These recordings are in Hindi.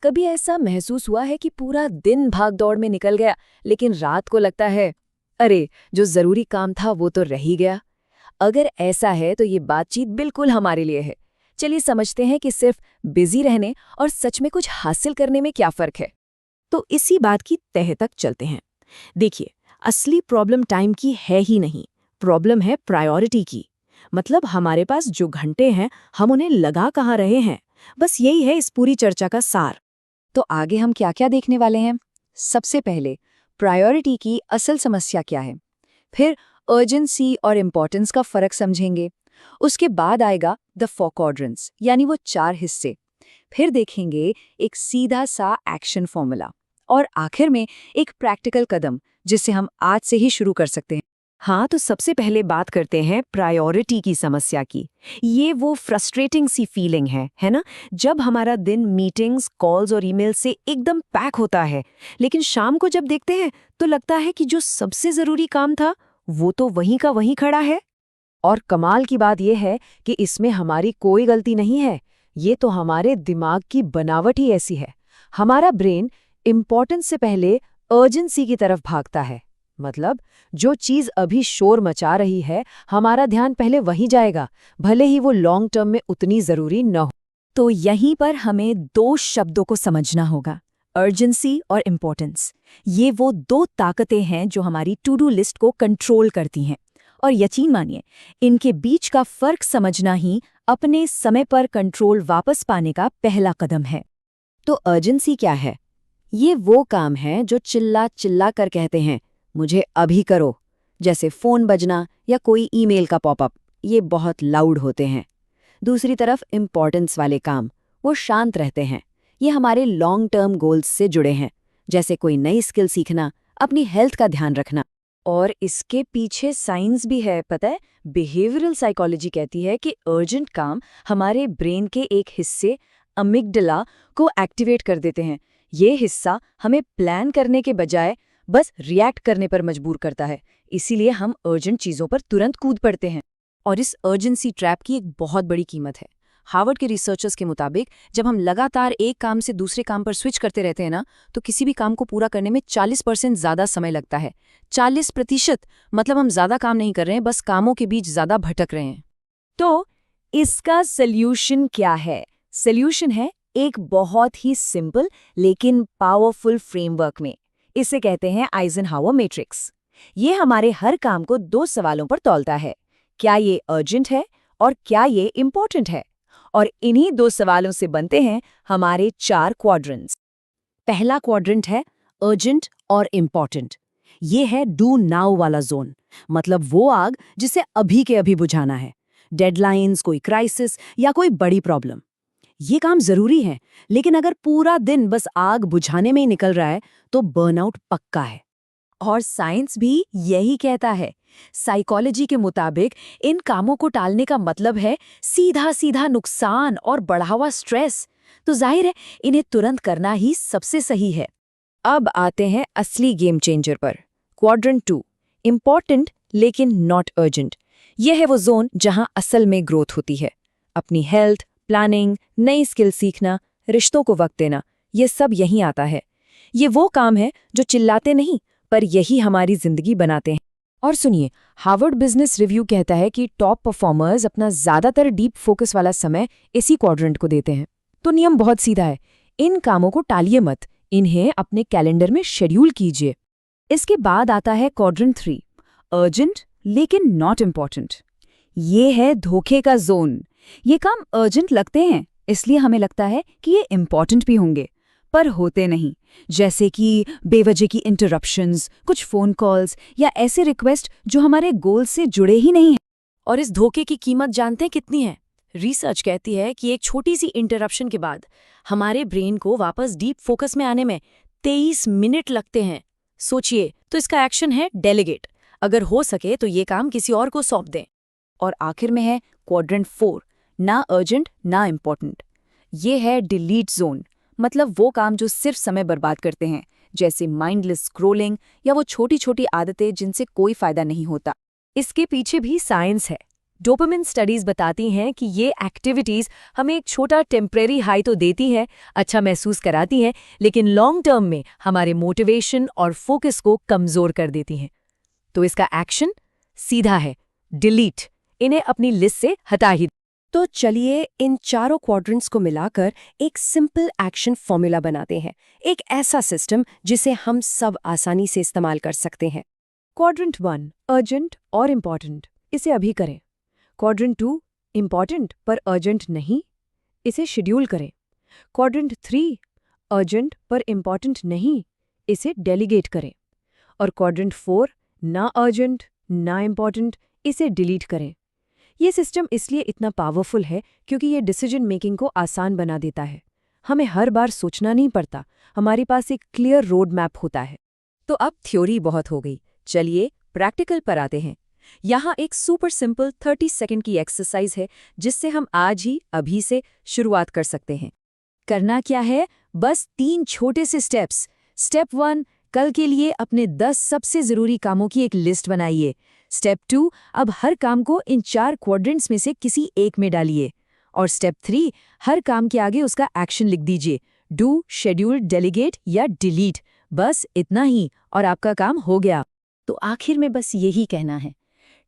कभी ऐसा महसूस हुआ है कि पूरा दिन भाग दौड़ में निकल गया, लेकिन रात को लगता है अरे जो जरूरी काम था वो तो रह ही गया। अगर ऐसा है तो ये बातचीत बिल्कुल हमारे लिए है। चलिए समझते हैं कि सिर्फ बिजी रहने और सच में कुछ हासिल करने में क्या फर्क है। तो इसी बात की तह तक चलते हैं। देखिए, असली प्रॉब्लम टाइम की है ही नहीं, प्रॉब्लम है प्रायोरिटी की। मतलब हमारे पास जो घंटे हैं, हम उन्हें लगा कहाँ रहे हैं। बस यही है इस पूरी चर्चा का सार। तो आगे हम क्या क्या देखने वाले हैं? सबसे पहले प्रायोरिटी की असल समस्या क्या है, फिर अर्जेंसी और इम्पोर्टेंस का फर्क समझेंगे। उसके बाद आएगा द 4 क्वाड्रेंट्स, यानी वो 4 हिस्से। फिर देखेंगे एक सीधा सा एक्शन फॉर्मूला, और आखिर में एक प्रैक्टिकल कदम जिसे हम आज से ही शुरू कर सकते हैं। हाँ, तो सबसे पहले बात करते हैं प्रायोरिटी की समस्या की। ये वो फ्रस्ट्रेटिंग सी फीलिंग है ना? जब हमारा दिन मीटिंग्स, कॉल्स और ईमेल से एकदम पैक होता है, लेकिन शाम को जब देखते हैं तो लगता है कि जो सबसे जरूरी काम था वो तो वहीं का वहीं खड़ा है। और कमाल की बात यह है कि इसमें हमारी कोई गलती नहीं है। ये तो हमारे दिमाग की बनावट ही ऐसी है। हमारा ब्रेन इम्पोर्टेंस से पहले अर्जेंसी की तरफ भागता है। मतलब जो चीज अभी शोर मचा रही है, हमारा ध्यान पहले वहीं जाएगा, भले ही वो लॉन्ग टर्म में उतनी जरूरी न हो। तो यहीं पर हमें 2 शब्दों को समझना होगा, अर्जेंसी और इम्पोर्टेंस। ये वो 2 ताकतें हैं जो हमारी टू डू लिस्ट को कंट्रोल करती हैं। और यकीन मानिए, इनके बीच का फर्क समझना ही अपने समय पर कंट्रोल वापस पाने का पहला कदम है। तो अर्जेंसी क्या है? ये वो काम है जो चिल्ला चिल्ला कर कहते हैं मुझे अभी करो, जैसे फोन बजना या कोई ईमेल का पॉपअप। ये बहुत लाउड होते हैं। दूसरी तरफ इम्पोर्टेंस वाले काम, वो शांत रहते हैं। ये हमारे लॉन्ग टर्म गोल्स से जुड़े हैं, जैसे कोई नई स्किल सीखना, अपनी हेल्थ का ध्यान रखना। और इसके पीछे साइंस भी है, पता है? बिहेवियरल साइकोलॉजी कहती है कि अर्जेंट काम हमारे ब्रेन के एक हिस्से, अमिगडाला, को एक्टिवेट कर देते हैं। ये हिस्सा हमें प्लान करने के बजाय बस रिएक्ट करने पर मजबूर करता है। इसीलिए हम अर्जेंट चीजों पर तुरंत कूद पड़ते हैं। और इस अर्जेंसी ट्रैप की एक बहुत बड़ी कीमत है। हार्वर्ड के रिसर्चर्स के मुताबिक जब हम लगातार एक काम से दूसरे काम पर स्विच करते रहते हैं ना, तो किसी भी काम को पूरा करने में 40% ज्यादा समय लगता है। 40%, मतलब हम ज्यादा काम नहीं कर रहे हैं, बस कामों के बीच ज्यादा भटक रहे हैं। तो इसका सल्यूशन क्या है? सल्यूशन है एक बहुत ही सिंपल लेकिन पावरफुल फ्रेमवर्क में। इसे कहते हैं आइजनहावर मैट्रिक्स। ये हमारे हर काम को 2 सवालों पर तौलता है। क्या ये अर्जेंट है और क्या ये इम्पोर्टेंट है? और इन्हीं 2 सवालों से बनते हैं हमारे 4 क्वाड्रेंट्स। पहला क्वाड्रेंट है अर्जेंट और इम्पोर्टेंट। ये है डू नाउ वाला जोन, मतलब वो आग जिसे अभी के अभी बुझाना है। डेडलाइंस, कोई क्राइसिस या कोई बड़ी प्रॉब्लम। ये काम जरूरी है, लेकिन अगर पूरा दिन बस आग बुझाने में ही निकल रहा है तो बर्नआउट पक्का है। और साइंस भी यही कहता है। साइकोलॉजी के मुताबिक इन कामों को टालने का मतलब है सीधा सीधा नुकसान और बढ़ा हुआ स्ट्रेस। तो जाहिर है इन्हें तुरंत करना ही सबसे सही है। अब आते हैं असली गेम चेंजर पर। क्वाड्रेंट 2, इम्पॉर्टेंट लेकिन नॉट अर्जेंट। यह है वो जोन जहां असल में ग्रोथ होती है। अपनी हेल्थ, प्लानिंग, नई स्किल सीखना, रिश्तों को वक्त देना, ये सब यहीं आता है। ये वो काम है जो चिल्लाते नहीं, पर यही हमारी जिंदगी बनाते हैं। और सुनिए, हार्वर्ड बिजनेस रिव्यू कहता है कि टॉप परफॉर्मर्स अपना ज्यादातर डीप फोकस वाला समय इसी क्वाड्रेंट को देते हैं। तो नियम बहुत सीधा है, इन कामों को टालिए मत, इन्हें अपने कैलेंडर में शेड्यूल कीजिए। इसके बाद आता है क्वाड्रेंट 3, अर्जेंट लेकिन नॉट इम्पॉर्टेंट। ये है धोखे का जोन। ये काम अर्जेंट लगते हैं, इसलिए हमें लगता है कि ये इम्पॉर्टेंट भी होंगे, पर होते नहीं। जैसे कि बेवजह की इंटरप्शंस, कुछ फोन कॉल्स या ऐसे रिक्वेस्ट जो हमारे गोल से जुड़े ही नहीं हैं। और इस धोखे की कीमत जानते हैं कितनी है? रिसर्च कहती है कि एक छोटी सी इंटरप्शन के बाद हमारे ब्रेन को वापस डीप फोकस में आने में 23 मिनट लगते हैं। सोचिए, तो इसका एक्शन है डेलीगेट। अगर हो सके तो ये काम किसी और को सौंप दें। और आखिर में है क्वाड्रेंट 4, ना अर्जेंट ना इम्पोर्टेंट। ये है डिलीट जोन, मतलब वो काम जो सिर्फ समय बर्बाद करते हैं, जैसे माइंडलेस स्क्रोलिंग या वो छोटी छोटी आदतें जिनसे कोई फायदा नहीं होता। इसके पीछे भी साइंस है। डोपामिन स्टडीज बताती हैं कि ये एक्टिविटीज हमें एक छोटा टेम्परेरी हाई तो देती है, अच्छा महसूस कराती हैं, लेकिन लॉन्ग टर्म में हमारे मोटिवेशन और फोकस को कमजोर कर देती हैं। तो इसका एक्शन सीधा है, डिलीट, इन्हें अपनी लिस्ट से हटा ही। तो चलिए इन चारों क्वाड्रेंट्स को मिलाकर एक सिंपल एक्शन फॉर्मूला बनाते हैं, एक ऐसा सिस्टम जिसे हम सब आसानी से इस्तेमाल कर सकते हैं। क्वाड्रेंट 1 अर्जेंट और इम्पॉर्टेंट, इसे अभी करें। क्वाड्रेंट 2 इम्पॉर्टेंट पर अर्जेंट नहीं, इसे शेड्यूल करें। क्वाड्रेंट 3 अर्जेंट पर इम्पॉर्टेंट नहीं, इसे डेलीगेट करें। और क्वाड्रेंट 4 ना अर्जेंट ना इम्पॉर्टेंट, इसे डिलीट करें। ये सिस्टम इसलिए इतना पावरफुल है क्योंकि ये डिसीजन मेकिंग को आसान बना देता है। हमें हर बार सोचना नहीं पड़ता, हमारे पास एक क्लियर रोड मैप होता है। तो अब थ्योरी बहुत हो गई, चलिए प्रैक्टिकल पर आते हैं। यहाँ एक सुपर सिंपल 30 सेकंड की एक्सरसाइज है जिससे हम आज ही अभी से शुरुआत कर सकते हैं। करना क्या है, बस 3 छोटे से स्टेप्स। स्टेप 1, कल के लिए अपने 10 सबसे ज़रूरी कामों की एक लिस्ट बनाइए। स्टेप 2, अब हर काम को इन 4 क्वाड्रेंट्स में से किसी एक में डालिए। और स्टेप 3, हर काम के आगे उसका एक्शन लिख दीजिए, डू, शेड्यूल, डेलीगेट या डिलीट। बस इतना ही और आपका काम हो गया। तो आखिर में बस यही कहना है,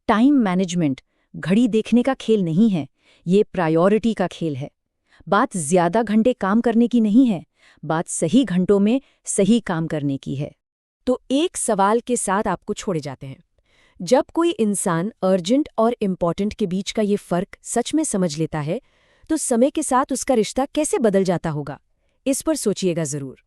टाइम मैनेजमेंट घड़ी देखने का खेल नहीं है, ये प्रायोरिटी का खेल है। बात ज्यादा घंटे काम करने की नहीं है, बात सही घंटों में सही काम करने की है। तो एक सवाल के साथ आपको छोड़े जाते हैं। जब कोई इंसान अर्जेंट और इम्पॉर्टेंट के बीच का ये फर्क सच में समझ लेता है, तो समय के साथ उसका रिश्ता कैसे बदल जाता होगा, इस पर सोचिएगा जरूर।